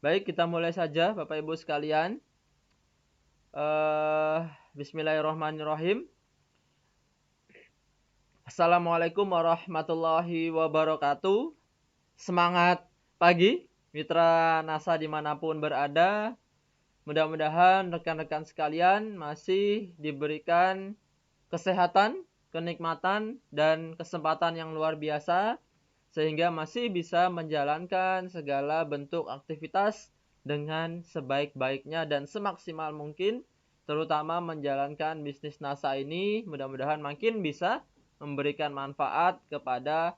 Baik, kita mulai saja Bapak Ibu sekalian. Bismillahirrahmanirrahim. Assalamualaikum warahmatullahi wabarakatuh. Semangat pagi, mitra NASA dimanapun berada. Mudah-mudahan rekan-rekan sekalian masih diberikan kesehatan, kenikmatan, dan kesempatan yang luar biasa, sehingga masih bisa menjalankan segala bentuk aktivitas dengan sebaik-baiknya dan semaksimal mungkin, terutama menjalankan bisnis NASA ini. Mudah-mudahan makin bisa memberikan manfaat kepada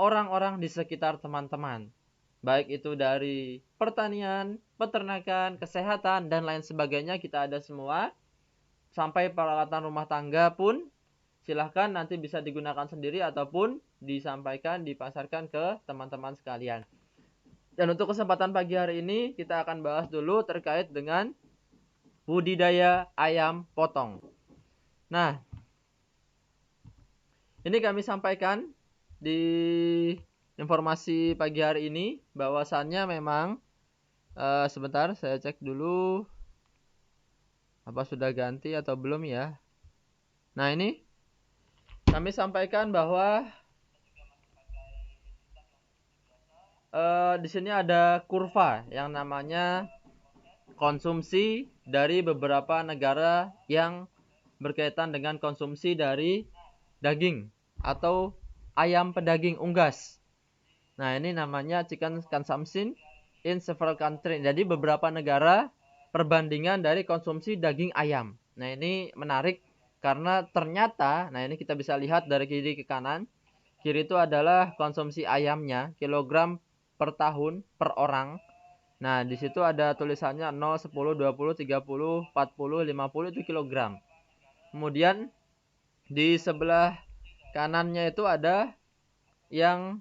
orang-orang di sekitar teman-teman, baik itu dari pertanian, peternakan, kesehatan, dan lain sebagainya. Kita ada semua, sampai peralatan rumah tangga pun silahkan nanti bisa digunakan sendiri ataupun disampaikan, dipasarkan ke teman-teman sekalian. Dan untuk kesempatan pagi hari ini kita akan bahas dulu terkait dengan budidaya ayam potong. Nah, ini kami sampaikan di informasi pagi hari ini bahwasannya memang sebentar saya cek dulu apa sudah ganti atau belum ya. Nah, ini kami sampaikan bahwa di sini ada kurva yang namanya konsumsi dari beberapa negara yang berkaitan dengan konsumsi dari daging atau ayam pedaging unggas. Nah, ini namanya chicken consumption in several countries. Jadi beberapa negara perbandingan dari konsumsi daging ayam. Nah, ini menarik karena ternyata, nah ini kita bisa lihat dari kiri ke kanan. Kiri itu adalah konsumsi ayamnya, kilogram per tahun per orang. Nah, di situ ada tulisannya 0, 10, 20, 30, 40, 50 itu kilogram. Kemudian di sebelah kanannya itu ada yang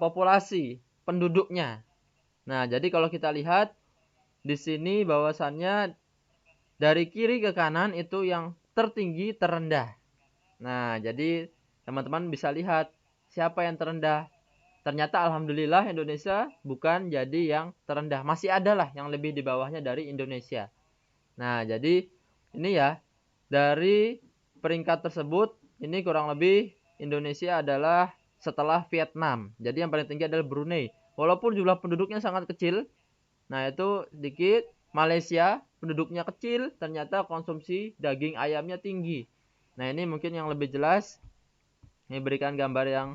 populasi penduduknya. Nah, jadi kalau kita lihat di sini bahwasannya dari kiri ke kanan itu yang tertinggi terendah. Nah, jadi teman-teman bisa lihat siapa yang terendah. Ternyata alhamdulillah Indonesia bukan jadi yang terendah. Masih ada lah yang lebih di bawahnya dari Indonesia. Nah, jadi ini ya, dari peringkat tersebut, ini kurang lebih Indonesia adalah setelah Vietnam. Jadi yang paling tinggi adalah Brunei. Walaupun jumlah penduduknya sangat kecil, nah itu sedikit. Malaysia penduduknya kecil, ternyata konsumsi daging ayamnya tinggi. Nah, ini mungkin yang lebih jelas. Ini berikan gambar yang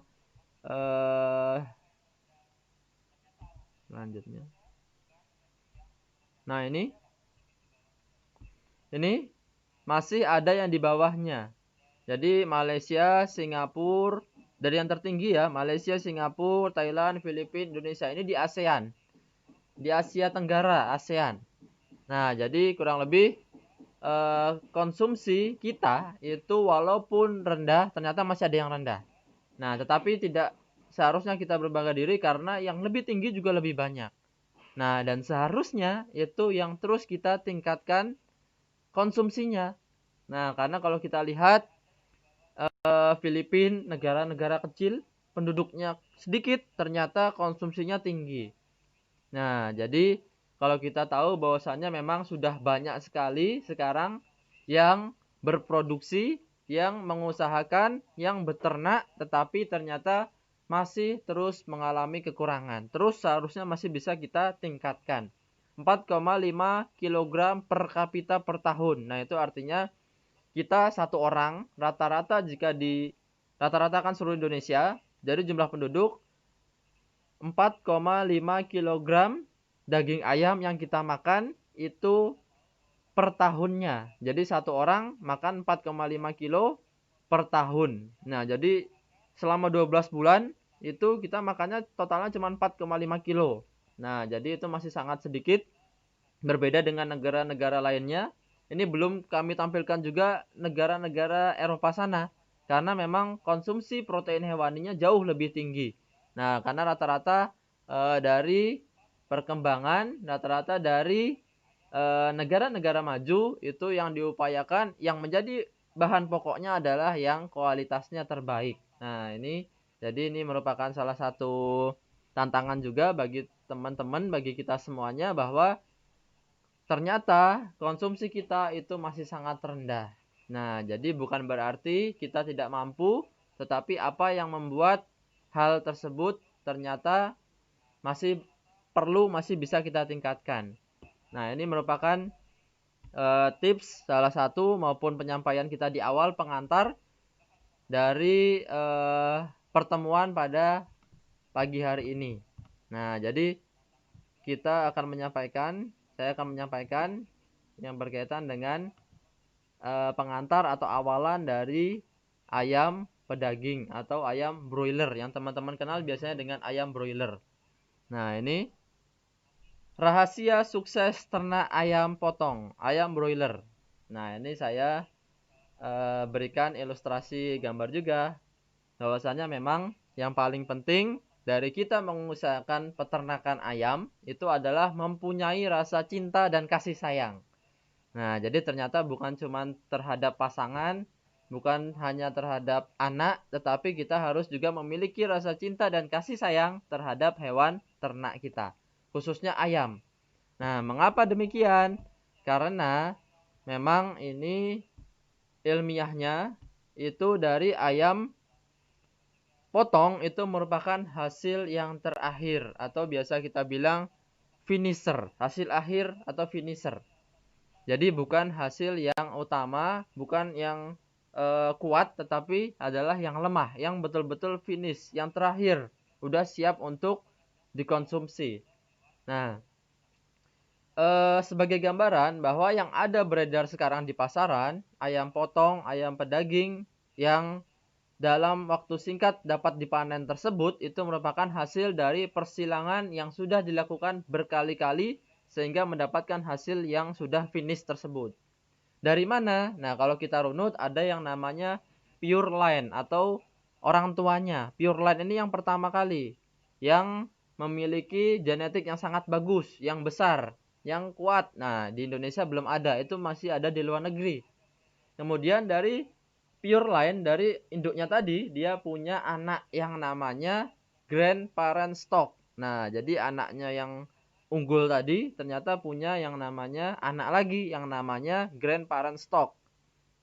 selanjutnya. Nah, ini masih ada yang di bawahnya. Jadi Malaysia, Singapura, dari yang tertinggi ya, Malaysia, Singapura, Thailand, Filipina, Indonesia, ini di ASEAN. Di Asia Tenggara, ASEAN. Nah, jadi kurang lebih konsumsi kita itu walaupun rendah, ternyata masih ada yang rendah. Nah, tetapi tidak seharusnya kita berbangga diri karena yang lebih tinggi juga lebih banyak. Nah, dan seharusnya itu yang terus kita tingkatkan konsumsinya. Nah, karena kalau kita lihat Filipina, negara-negara kecil, penduduknya sedikit, ternyata konsumsinya tinggi. Nah, jadi kalau kita tahu bahwasannya memang sudah banyak sekali sekarang yang berproduksi, yang mengusahakan, yang beternak, tetapi ternyata masih terus mengalami kekurangan. Terus seharusnya masih bisa kita tingkatkan. 4,5 kg per kapita per tahun. Nah, itu artinya kita satu orang rata-rata rata-rata kan seluruh Indonesia dari jumlah penduduk 4,5 kg daging ayam yang kita makan itu per tahunnya. Jadi satu orang makan 4,5 kilo per tahun. Nah, jadi selama 12 bulan itu kita makannya totalnya cuma 4,5 kilo. Nah, jadi itu masih sangat sedikit berbeda dengan negara-negara lainnya. Ini belum kami tampilkan juga negara-negara Eropa sana. Karena memang konsumsi protein hewaninya jauh lebih tinggi. Nah, karena rata-rata dari perkembangan, rata-rata dari negara-negara maju itu yang diupayakan, yang menjadi bahan pokoknya adalah yang kualitasnya terbaik. Nah, jadi ini merupakan salah satu tantangan juga bagi teman-teman, bagi kita semuanya bahwa ternyata konsumsi kita itu masih sangat rendah. Nah, jadi bukan berarti kita tidak mampu, tetapi apa yang membuat hal tersebut ternyata masih masih bisa kita tingkatkan. Nah, ini merupakan tips salah satu maupun penyampaian kita di awal pengantar dari pertemuan pada pagi hari ini. Nah, jadi saya akan menyampaikan yang berkaitan dengan pengantar atau awalan dari ayam pedaging atau ayam broiler yang teman-teman kenal biasanya dengan ayam broiler. Nah, ini rahasia sukses ternak ayam potong, ayam broiler. Nah, ini saya berikan ilustrasi gambar juga, bahwasanya memang yang paling penting dari kita mengusahakan peternakan ayam itu adalah mempunyai rasa cinta dan kasih sayang. Nah, jadi ternyata bukan cuma terhadap pasangan, bukan hanya terhadap anak, tetapi kita harus juga memiliki rasa cinta dan kasih sayang terhadap hewan ternak kita, khususnya ayam. Nah, mengapa demikian? Karena memang ini ilmiahnya itu dari ayam potong itu merupakan hasil yang terakhir atau biasa kita bilang finisher, hasil akhir atau finisher. Jadi bukan hasil yang utama, bukan yang kuat, tetapi adalah yang lemah, yang betul-betul finish, yang terakhir, udah siap untuk dikonsumsi. Nah, sebagai gambaran bahwa yang ada beredar sekarang di pasaran, ayam potong, ayam pedaging yang dalam waktu singkat dapat dipanen tersebut itu merupakan hasil dari persilangan yang sudah dilakukan berkali-kali sehingga mendapatkan hasil yang sudah finish tersebut. Dari mana? Nah, kalau kita runut ada yang namanya pure line atau orang tuanya. Pure line ini yang pertama kali yang memiliki genetik yang sangat bagus, yang besar, yang kuat. Nah, di Indonesia belum ada, itu masih ada di luar negeri. Kemudian dari pure line, dari induknya tadi, dia punya anak yang namanya grandparent stock. Nah, jadi anaknya yang unggul tadi ternyata punya yang namanya anak lagi yang namanya grandparent stock.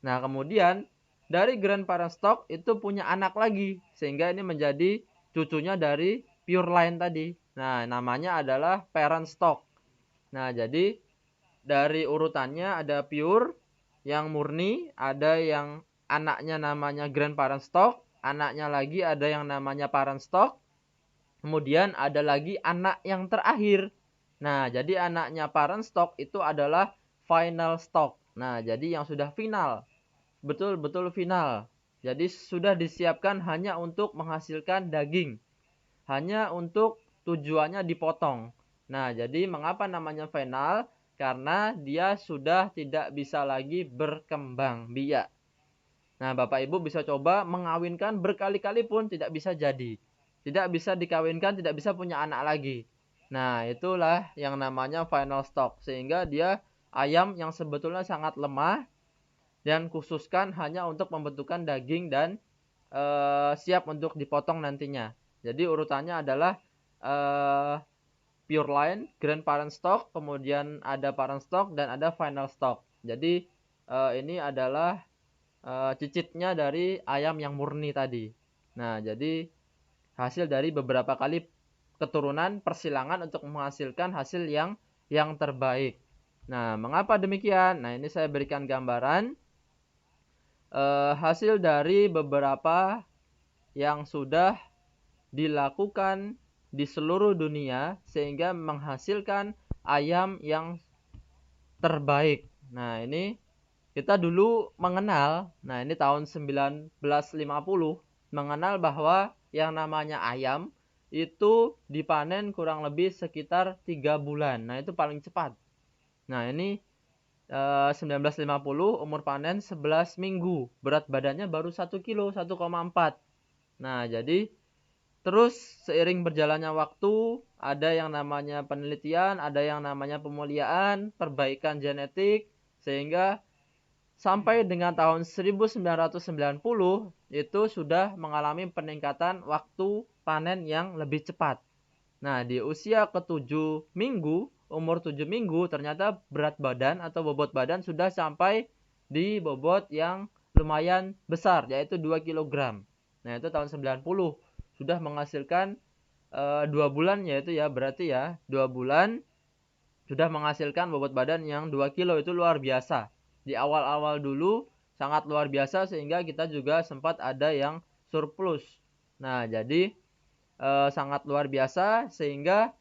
Nah, kemudian dari grandparent stock itu punya anak lagi sehingga ini menjadi cucunya dari pure line tadi. Nah, namanya adalah parent stock. Nah, jadi dari urutannya ada pure yang murni, ada yang anaknya namanya grandparent stock, anaknya lagi ada yang namanya parent stock. Kemudian ada lagi anak yang terakhir. Nah, jadi anaknya parent stock itu adalah final stock. Nah, jadi yang sudah final. Betul-betul final. Jadi sudah disiapkan hanya untuk menghasilkan daging. Hanya untuk tujuannya dipotong. Nah, jadi mengapa namanya final? Karena dia sudah tidak bisa lagi berkembang biak. Nah, Bapak Ibu bisa coba mengawinkan berkali-kali pun tidak bisa jadi. Tidak bisa dikawinkan, tidak bisa punya anak lagi. Nah, itulah yang namanya final stock. Sehingga dia ayam yang sebetulnya sangat lemah dan khususkan hanya untuk pembentukan daging dan siap untuk dipotong nantinya. Jadi urutannya adalah pure line, grandparent stock, kemudian ada parent stock dan ada final stock. Jadi ini adalah cicitnya dari ayam yang murni tadi. Nah, jadi hasil dari beberapa kali keturunan persilangan untuk menghasilkan hasil yang terbaik. Nah, mengapa demikian? Nah, ini saya berikan gambaran hasil dari beberapa yang sudah dilakukan di seluruh dunia sehingga menghasilkan ayam yang terbaik. Nah, ini kita dulu mengenal, nah ini tahun 1950, mengenal bahwa yang namanya ayam itu dipanen kurang lebih sekitar 3 bulan. Nah, itu paling cepat. Nah, ini 1950 umur panen 11 minggu. Berat badannya baru 1 kilo, 1,4. Nah, jadi terus seiring berjalannya waktu, ada yang namanya penelitian, ada yang namanya pemuliaan, perbaikan genetik, sehingga sampai dengan tahun 1990 itu sudah mengalami peningkatan waktu panen yang lebih cepat. Nah, di usia ke-7 minggu, umur 7 minggu, ternyata berat badan atau bobot badan sudah sampai di bobot yang lumayan besar, yaitu 2 kilogram. Nah, itu tahun 90 sudah menghasilkan 2 bulan, yaitu ya berarti ya 2 bulan sudah menghasilkan bobot badan yang 2 kilo. Itu luar biasa. Di awal-awal dulu sangat luar biasa sehingga kita juga sempat ada yang surplus. Nah, jadi sangat luar biasa sehingga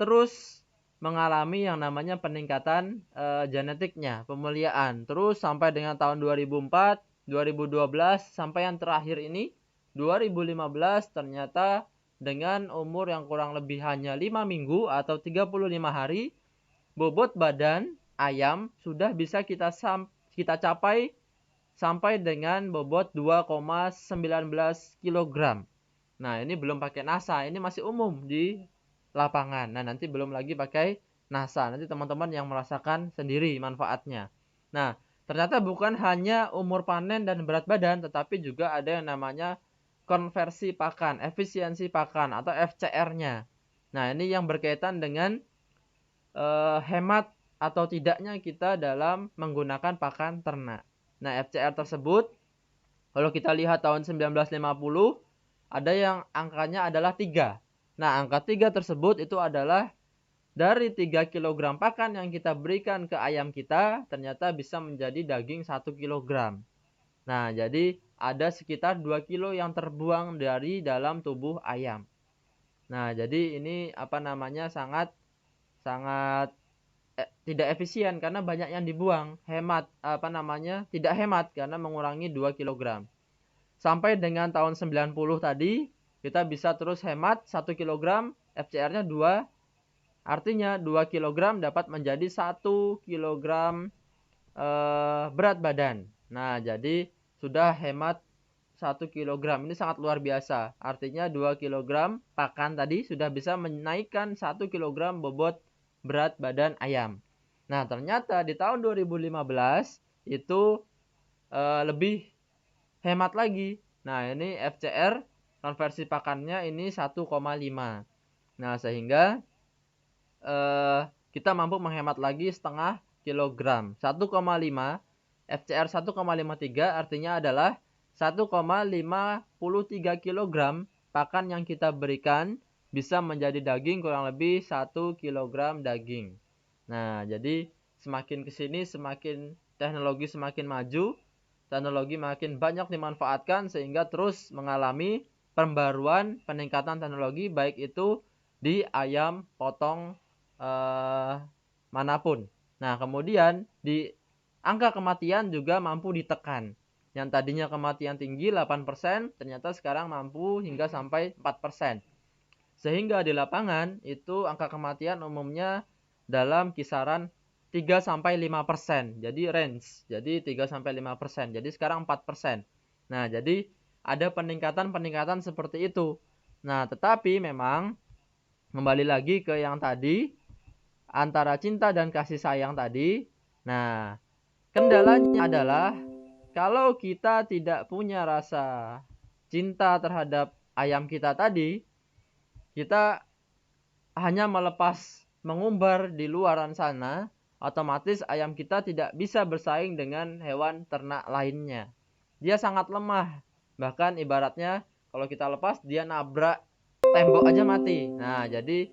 terus mengalami yang namanya peningkatan genetiknya, pemuliaan. Terus sampai dengan tahun 2004, 2012 sampai yang terakhir ini 2015 ternyata dengan umur yang kurang lebih hanya 5 minggu atau 35 hari, bobot badan ayam sudah bisa kita capai sampai dengan bobot 2,19 kg. Nah, ini belum pakai NASA, ini masih umum di lapangan. Nah, nanti belum lagi pakai NASA. Nanti teman-teman yang merasakan sendiri manfaatnya. Nah, ternyata bukan hanya umur panen dan berat badan, tetapi juga ada yang namanya konversi pakan, efisiensi pakan atau FCR-nya. Nah, ini yang berkaitan dengan hemat atau tidaknya kita dalam menggunakan pakan ternak. Nah, FCR tersebut kalau kita lihat tahun 1950 ada yang angkanya adalah 3. Nah, angka 3 tersebut itu adalah dari 3 kilogram pakan yang kita berikan ke ayam kita ternyata bisa menjadi daging 1 kilogram. Nah, jadi ada sekitar 2 kilo yang terbuang dari dalam tubuh ayam. Nah, jadi ini sangat tidak efisien karena banyak yang dibuang. Tidak hemat karena mengurangi 2 kilogram. Sampai dengan tahun 90 tadi, kita bisa terus hemat 1 kilogram, FCR-nya 2. Artinya 2 kilogram dapat menjadi 1 kilogram berat badan. Nah, jadi sudah hemat 1 kilogram. Ini sangat luar biasa. Artinya 2 kilogram pakan tadi sudah bisa menaikkan 1 kilogram bobot berat badan ayam. Nah, ternyata di tahun 2015 itu lebih hemat lagi. Nah, ini FCR konversi pakannya ini 1,5. Nah, sehingga kita mampu menghemat lagi setengah kilogram. 1,5 FCR 1,53 artinya adalah 1,53 kilogram pakan yang kita berikan bisa menjadi daging kurang lebih 1 kilogram daging. Nah, jadi semakin kesini semakin teknologi semakin maju, teknologi makin banyak dimanfaatkan sehingga terus mengalami pembaruan peningkatan teknologi baik itu di ayam potong manapun. Nah, kemudian di angka kematian juga mampu ditekan. Yang tadinya kematian tinggi 8%, ternyata sekarang mampu hingga sampai 4%. Sehingga di lapangan itu angka kematian umumnya dalam kisaran 3-5%. Jadi range. Jadi 3-5%. Jadi sekarang 4%. Nah, jadi ada peningkatan-peningkatan seperti itu. Nah, tetapi memang kembali lagi ke yang tadi, antara cinta dan kasih sayang tadi. Nah, kendalanya adalah kalau kita tidak punya rasa cinta terhadap ayam kita tadi, kita hanya melepas mengumbar di luaran sana, otomatis ayam kita tidak bisa bersaing dengan hewan ternak lainnya. Dia sangat lemah. Bahkan ibaratnya kalau kita lepas dia nabrak tembok aja mati. Nah, jadi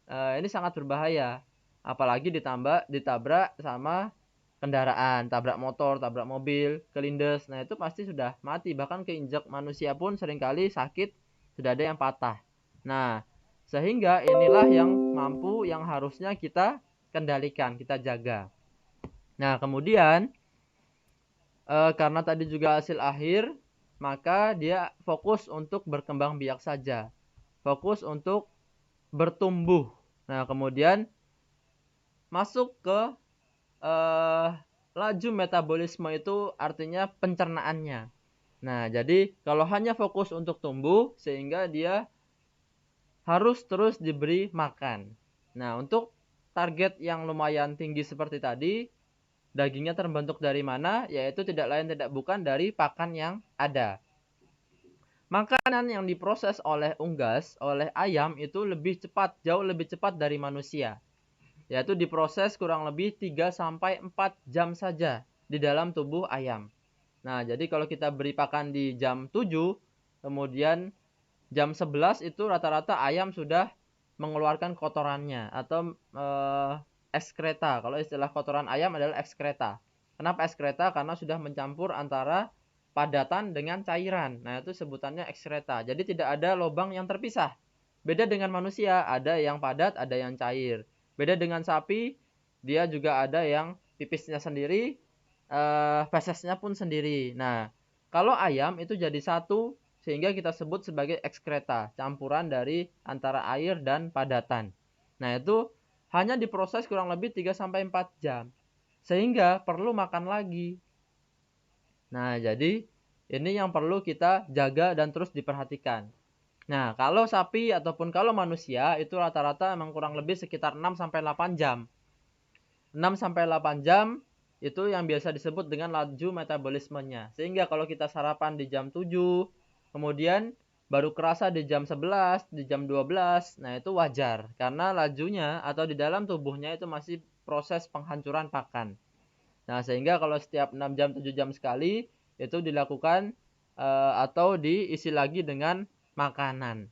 ini sangat berbahaya. Apalagi ditabrak sama kendaraan, tabrak motor, tabrak mobil, kelindes. Nah, itu pasti sudah mati. Bahkan keinjak manusia pun seringkali sakit, sudah ada yang patah. Nah, sehingga inilah yang harusnya kita kendalikan, kita jaga. Nah, kemudian karena tadi juga hasil akhir, maka dia fokus untuk berkembang biak saja. Fokus untuk bertumbuh. Nah, kemudian masuk ke laju metabolisme itu artinya pencernaannya. Nah, jadi kalau hanya fokus untuk tumbuh, sehingga dia harus terus diberi makan. Nah, untuk target yang lumayan tinggi seperti tadi, dagingnya terbentuk dari mana? Yaitu tidak lain tidak bukan dari pakan yang ada. Makanan yang diproses oleh unggas, oleh ayam itu lebih cepat, jauh lebih cepat dari manusia. Yaitu diproses kurang lebih 3-4 jam saja di dalam tubuh ayam. Nah, jadi kalau kita beri pakan di jam 7, kemudian jam 11 itu rata-rata ayam sudah mengeluarkan kotorannya atau ekskreta. Kalau istilah kotoran ayam adalah ekskreta. Kenapa ekskreta? Karena sudah mencampur antara padatan dengan cairan. Nah, itu sebutannya ekskreta. Jadi tidak ada lubang yang terpisah. Beda dengan manusia, ada yang padat, ada yang cair. Beda dengan sapi, dia juga ada yang pipisnya sendiri, fesesnya pun sendiri. Nah, kalau ayam itu jadi satu, sehingga kita sebut sebagai ekskreta, campuran dari antara air dan padatan. Nah, itu hanya diproses kurang lebih 3-4 jam. Sehingga perlu makan lagi. Nah, jadi ini yang perlu kita jaga dan terus diperhatikan. Nah, kalau sapi ataupun kalau manusia itu rata-rata memang kurang lebih sekitar 6-8 jam. 6-8 jam itu yang biasa disebut dengan laju metabolismenya. Sehingga kalau kita sarapan di jam 7, kemudian baru kerasa di jam 11, di jam 12, nah itu wajar. Karena lajunya atau di dalam tubuhnya itu masih proses penghancuran pakan. Nah, sehingga kalau setiap 6 jam, 7 jam sekali, itu dilakukan atau diisi lagi dengan makanan.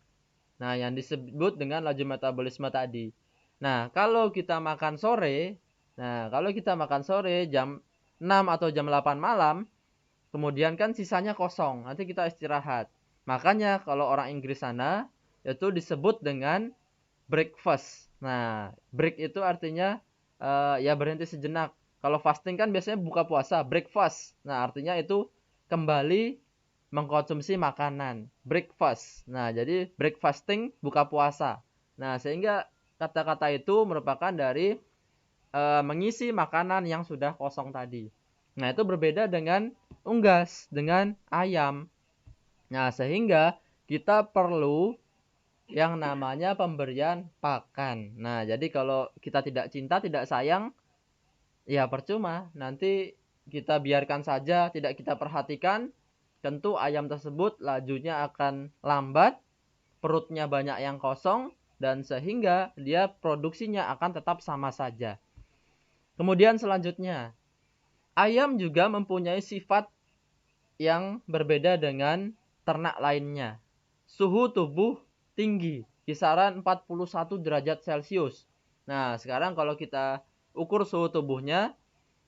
Nah, yang disebut dengan laju metabolisme tadi. Nah, kalau kita makan sore, jam 6 atau jam 8 malam, kemudian kan sisanya kosong, nanti kita istirahat. Makanya kalau orang Inggris sana, itu disebut dengan breakfast. Nah, break itu artinya ya berhenti sejenak. Kalau fasting kan biasanya buka puasa, breakfast. Nah, artinya itu kembali mengkonsumsi makanan, breakfast. Nah, jadi breakfasting buka puasa. Nah, sehingga kata-kata itu merupakan dari mengisi makanan yang sudah kosong tadi. Nah, itu berbeda dengan unggas, dengan ayam. Nah, sehingga kita perlu yang namanya pemberian pakan. Nah, jadi kalau kita tidak cinta, tidak sayang, ya percuma. Nanti kita biarkan saja, tidak kita perhatikan, tentu ayam tersebut lajunya akan lambat, perutnya banyak yang kosong, dan sehingga dia produksinya akan tetap sama saja. Kemudian selanjutnya, ayam juga mempunyai sifat yang berbeda dengan ternak lainnya. Suhu tubuh tinggi, kisaran 41 derajat Celcius. Nah, sekarang kalau kita ukur suhu tubuhnya,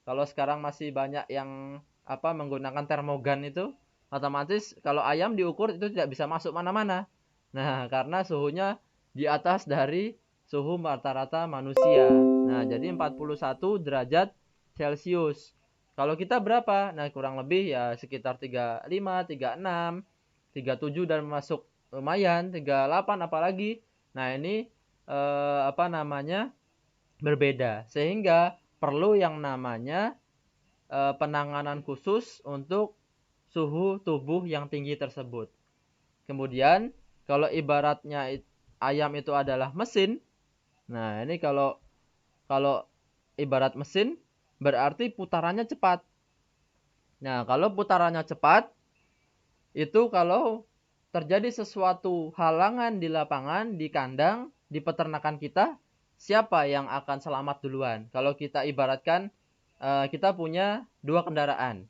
kalau sekarang masih banyak yang menggunakan termogan itu, otomatis kalau ayam diukur itu tidak bisa masuk mana-mana. Nah, karena suhunya di atas dari suhu rata-rata manusia. Nah, jadi 41 derajat Celcius. Kalau kita berapa? Nah, kurang lebih ya sekitar 35, 36, 37 dan masuk lumayan, 38 apalagi. Nah, ini berbeda. Sehingga perlu yang namanya penanganan khusus untuk suhu tubuh yang tinggi tersebut. Kemudian kalau ibaratnya ayam itu adalah mesin, nah ini kalau ibarat mesin berarti putarannya cepat. Nah, kalau putarannya cepat itu kalau terjadi sesuatu halangan di lapangan, di kandang, di peternakan kita, siapa yang akan selamat duluan? Kalau kita ibaratkan kita punya dua kendaraan.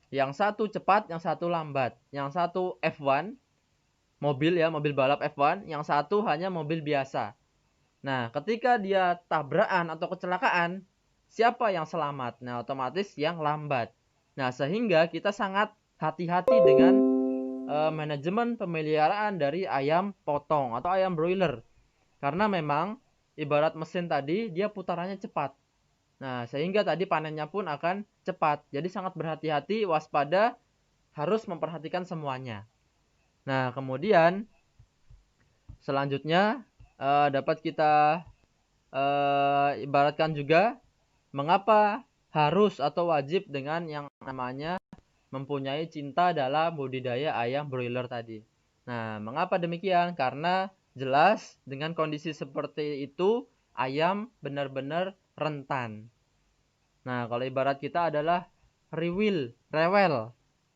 Yang satu cepat, yang satu lambat. Yang satu F1, mobil balap F1. Yang satu hanya mobil biasa. Nah, ketika dia tabrakan atau kecelakaan, siapa yang selamat? Nah, otomatis yang lambat. Nah, sehingga kita sangat hati-hati dengan manajemen pemeliharaan dari ayam potong atau ayam broiler. Karena memang ibarat mesin tadi, dia putarannya cepat. Nah, sehingga tadi panennya pun akan cepat. Jadi sangat berhati-hati, waspada, harus memperhatikan semuanya. Nah, kemudian selanjutnya dapat kita ibaratkan juga mengapa harus atau wajib dengan yang namanya mempunyai cinta dalam budidaya ayam broiler tadi. Nah, mengapa demikian? Karena jelas dengan kondisi seperti itu ayam benar-benar rentan. Nah, kalau ibarat kita adalah rewel.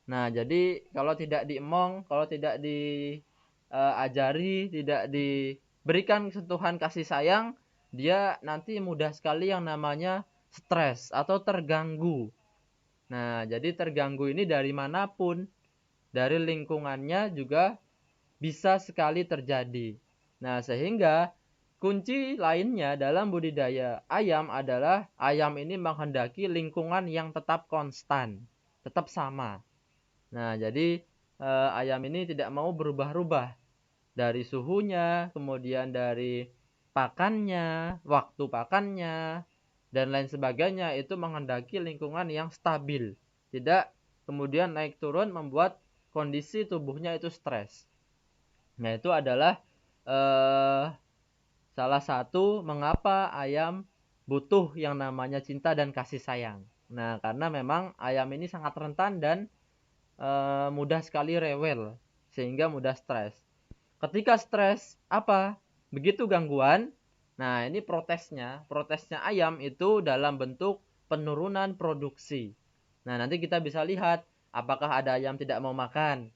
Nah, jadi kalau tidak diemong, kalau tidak diajari, tidak diberikan sentuhan kasih sayang, dia nanti mudah sekali yang namanya stres atau terganggu. Nah, jadi terganggu ini dari manapun, dari lingkungannya juga bisa sekali terjadi. Nah, sehingga kunci lainnya dalam budidaya ayam adalah ayam ini menghendaki lingkungan yang tetap konstan, tetap sama. Nah, jadi ayam ini tidak mau berubah-ubah dari suhunya, kemudian dari pakannya, waktu pakannya, dan lain sebagainya itu menghendaki lingkungan yang stabil. Tidak kemudian naik turun membuat kondisi tubuhnya itu stres. Nah, itu adalah eh, salah satu mengapa ayam butuh yang namanya cinta dan kasih sayang. Nah, karena memang ayam ini sangat rentan dan mudah sekali rewel sehingga mudah stres. Ketika stres apa? Begitu gangguan. Nah, ini protesnya ayam itu dalam bentuk penurunan produksi. Nah, nanti kita bisa lihat apakah ada ayam tidak mau makan.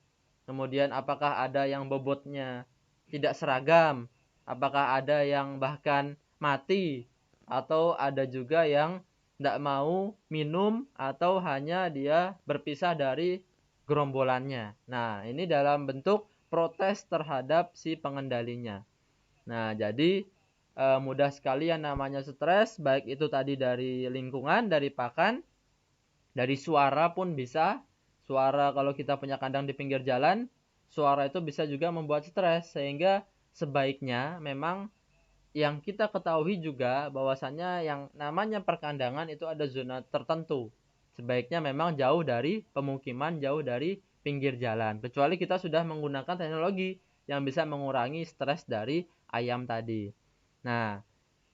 Kemudian apakah ada yang bobotnya tidak seragam? Apakah ada yang bahkan mati? Atau ada juga yang tidak mau minum atau hanya dia berpisah dari gerombolannya. Nah, ini dalam bentuk protes terhadap si pengendalinya. Nah, jadi mudah sekali yang namanya stres, baik itu tadi dari lingkungan, dari pakan, dari suara pun bisa. Suara kalau kita punya kandang di pinggir jalan, suara itu bisa juga membuat stres. Sehingga sebaiknya memang yang kita ketahui juga bahwasannya yang namanya perkandangan itu ada zona tertentu. Sebaiknya memang jauh dari pemukiman, jauh dari pinggir jalan. Kecuali kita sudah menggunakan teknologi yang bisa mengurangi stres dari ayam tadi. Nah,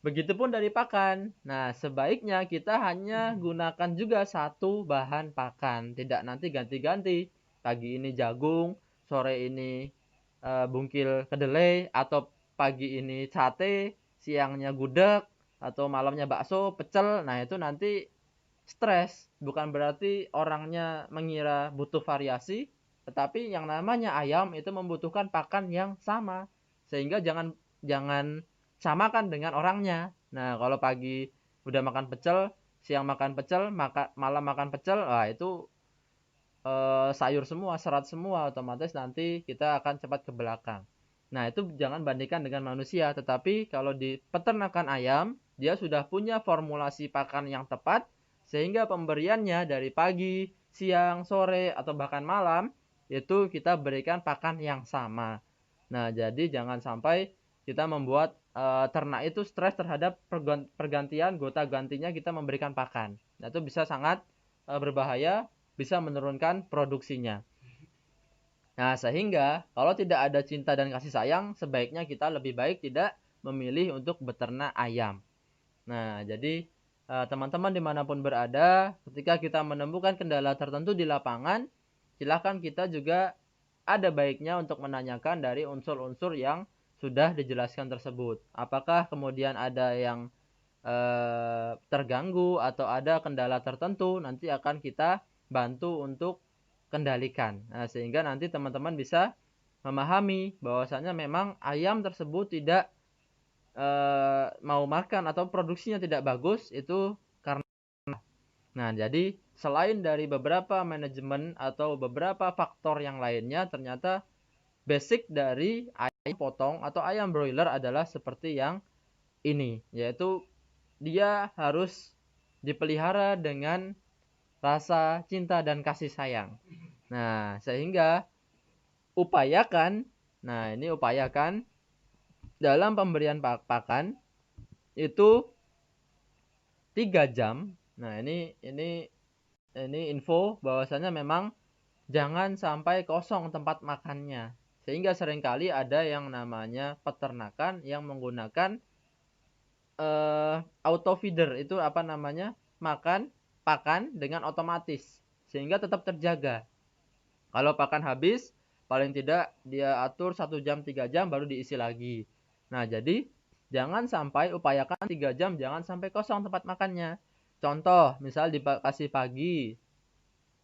begitupun dari pakan. Nah, sebaiknya kita hanya gunakan juga satu bahan pakan, tidak nanti ganti-ganti. Pagi ini jagung, sore ini bungkil kedelai, atau pagi ini sate, siangnya gudeg, atau malamnya bakso, pecel. Nah, itu nanti stres. Bukan berarti orangnya mengira butuh variasi, tetapi yang namanya ayam itu membutuhkan pakan yang sama. Sehingga jangan jangan samakan dengan orangnya. Nah, kalau pagi udah makan pecel, siang makan pecel, malam makan pecel, wah itu sayur semua, serat semua, otomatis nanti kita akan cepat ke belakang. Nah, itu jangan bandingkan dengan manusia, tetapi kalau di peternakan ayam, dia sudah punya formulasi pakan yang tepat, sehingga pemberiannya dari pagi, siang, sore, atau bahkan malam, itu kita berikan pakan yang sama. Nah, jadi jangan sampai kita membuat ternak itu stres terhadap pergantian gonta gantinya kita memberikan pakan. Nah, itu bisa sangat berbahaya, bisa menurunkan produksinya. Nah, sehingga kalau tidak ada cinta dan kasih sayang, sebaiknya kita lebih baik tidak memilih untuk beternak ayam. Nah, jadi teman-teman dimanapun berada, ketika kita menemukan kendala tertentu di lapangan, silakan kita juga ada baiknya untuk menanyakan dari unsur-unsur yang sudah dijelaskan tersebut. Apakah kemudian ada yang terganggu atau ada kendala tertentu, nanti akan kita bantu untuk kendalikan. Nah, sehingga nanti teman-teman bisa memahami bahwasanya memang ayam tersebut tidak mau makan atau produksinya tidak bagus itu karena. Nah, jadi selain dari beberapa manajemen atau beberapa faktor yang lainnya, ternyata basic dari ayam potong atau ayam broiler adalah seperti yang ini, yaitu dia harus dipelihara dengan rasa cinta dan kasih sayang. Nah, sehingga upayakan, nah ini upayakan dalam pemberian pakan itu 3 jam. Nah, ini info bahwasanya memang jangan sampai kosong tempat makannya. Sehingga seringkali ada yang namanya peternakan yang menggunakan auto feeder, itu apa namanya? Makan pakan dengan otomatis sehingga tetap terjaga. Kalau pakan habis, paling tidak dia atur 1 jam 3 jam baru diisi lagi. Nah, jadi jangan sampai upayakan 3 jam jangan sampai kosong tempat makannya. Contoh, misal dikasih pagi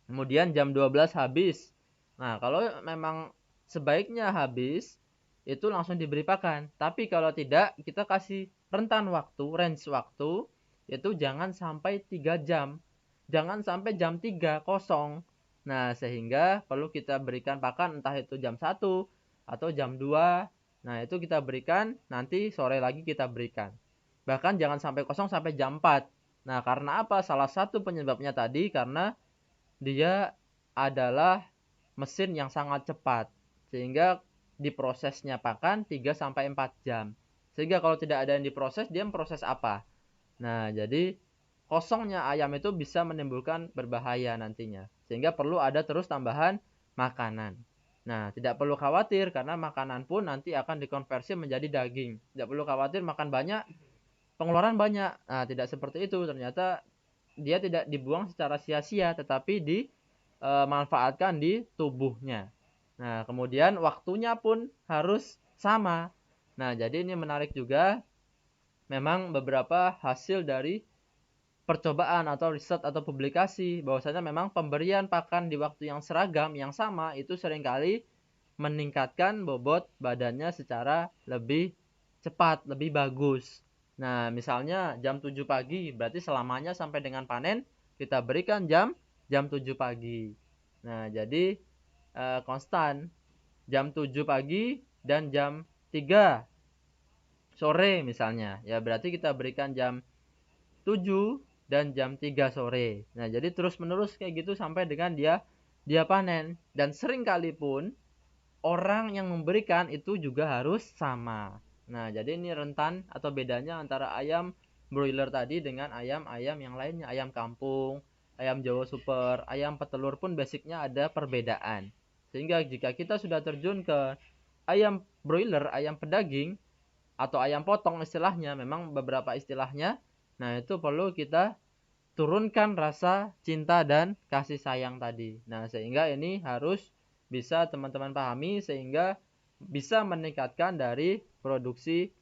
Kemudian jam 12 habis. Nah, kalau memang sebaiknya habis, itu langsung diberi pakan. Tapi kalau tidak, kita kasih rentan waktu, range waktu, itu jangan sampai 3 jam. Jangan sampai jam 3 kosong. Nah, sehingga perlu kita berikan pakan entah itu jam 1 atau jam 2. Nah, itu kita berikan, nanti sore lagi kita berikan. Bahkan jangan sampai kosong sampai jam 4. Nah, karena apa? Salah satu penyebabnya tadi karena dia adalah mesin yang sangat cepat. Sehingga diprosesnya pakan 3 sampai 4 jam. Sehingga kalau tidak ada yang diproses, dia memproses apa? Nah, jadi kosongnya ayam itu bisa menimbulkan berbahaya nantinya. Sehingga perlu ada terus tambahan makanan. Nah, tidak perlu khawatir karena makanan pun nanti akan dikonversi menjadi daging. Tidak perlu khawatir makan banyak, pengeluaran banyak. Nah, tidak seperti itu. Ternyata dia tidak dibuang secara sia-sia, tetapi dimanfaatkan di tubuhnya. Nah, kemudian waktunya pun harus sama. Nah, jadi ini menarik juga. Memang beberapa hasil dari percobaan atau riset atau publikasi bahwasanya memang pemberian pakan di waktu yang seragam yang sama itu seringkali meningkatkan bobot badannya secara lebih cepat, lebih bagus. Nah, misalnya jam 7 pagi, berarti selamanya sampai dengan panen kita berikan jam 7 pagi. Nah, jadi konstan jam 7 pagi dan jam 3 sore misalnya. Ya, berarti kita berikan jam 7 dan jam 3 sore. Nah, jadi terus-menerus kayak gitu sampai dengan dia panen. Dan sering kali pun orang yang memberikan itu juga harus sama. Nah, jadi ini rentan atau bedanya antara ayam broiler tadi dengan ayam-ayam yang lainnya, ayam kampung, ayam Jawa super, ayam petelur pun basicnya ada perbedaan. Sehingga jika kita sudah terjun ke ayam broiler, ayam pedaging atau ayam potong istilahnya, memang beberapa istilahnya, nah itu perlu kita turunkan rasa cinta dan kasih sayang tadi. Nah, sehingga ini harus bisa teman-teman pahami sehingga bisa meningkatkan dari produksi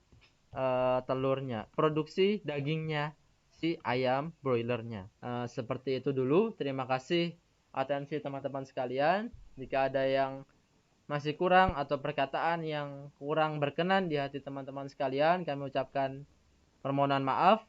telurnya, produksi dagingnya si ayam broilernya. Seperti itu dulu. Terima kasih atensi teman-teman sekalian. Jika ada yang masih kurang atau perkataan yang kurang berkenan di hati teman-teman sekalian, kami ucapkan permohonan maaf.